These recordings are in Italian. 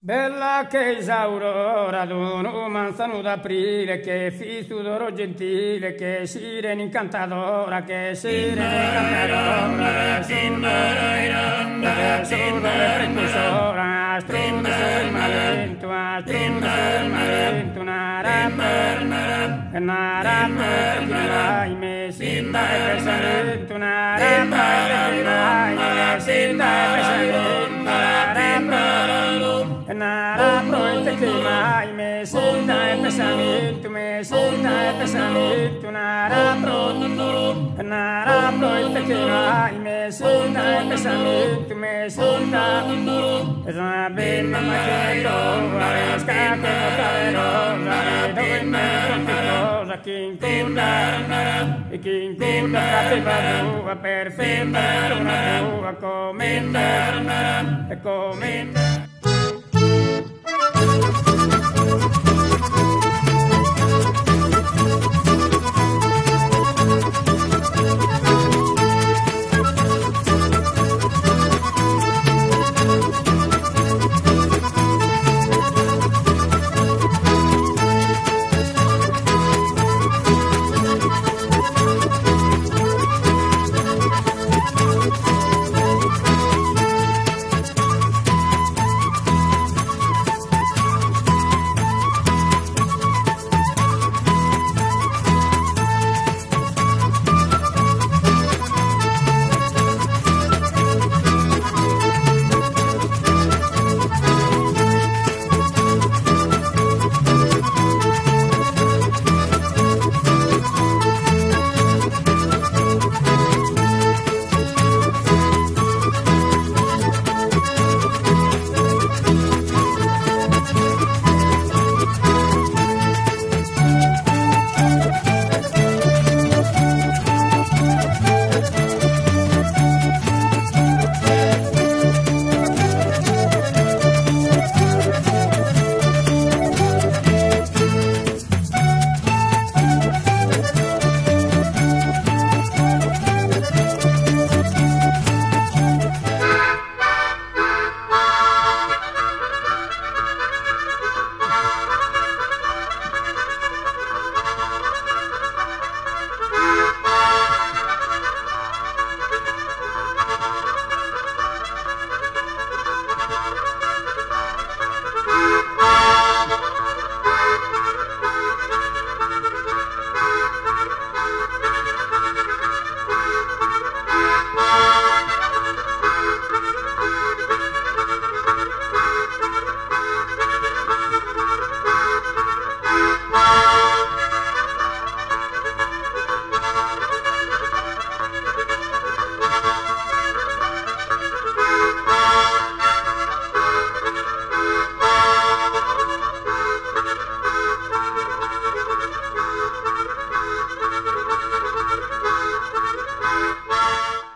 Bella che Isaurora d'uno manzano d'aprile, che fistudoro gentile, che sirena incantadora, che sirena incantadora, sono le precursora, struno sul malento, una rappa, che vai mesita e pesamento, una rappa, che vai mesita e pesamento, una rappa. Nara proite che mai me senta e pesamento, nara proite che mai me senta e pesamento, es una bella macchietta, scacco caverosa, dove me cosa che incontra, e che incontra capeva tua perfetta, una tua commenta, e commenta.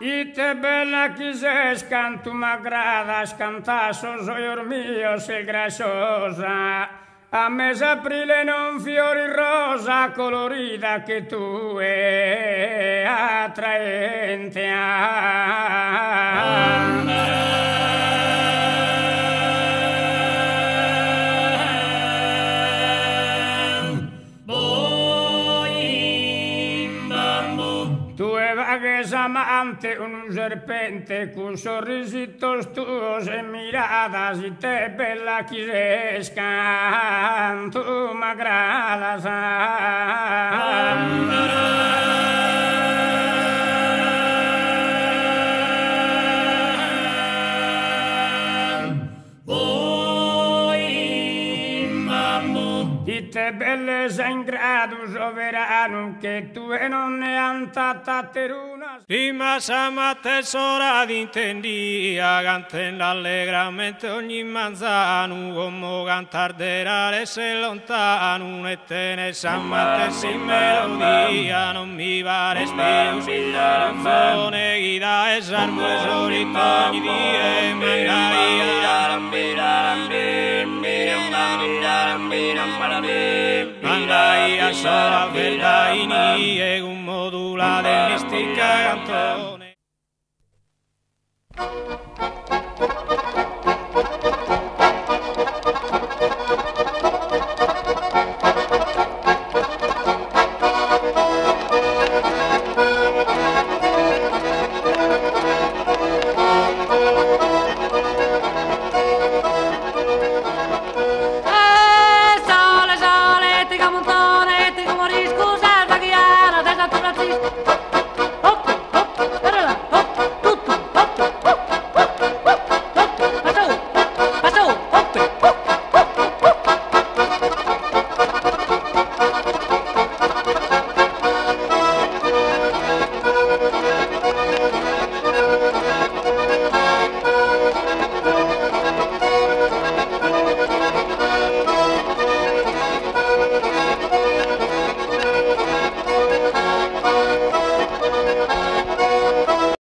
Ite bella que és, canto m'agradas, cantassos, oior mios, e graciosa. A mes aprile non fiori rosa, colorida che tu è attraente. Amante, un serpente con sorrisitos tuos e miradas y te bella quisescan, tú m'agradas. Te bellezza in grado soverano che tu e non ne antata teruna. Prima sama tesora d'intendia, canten allegramente ogni manzano, come cantar derare se lontano, e te ne samate sin melodia, non mi pare spius, non ne guida e sarmo e solito ogni dia, mandai a sola verdai e un modula de mistica cantone.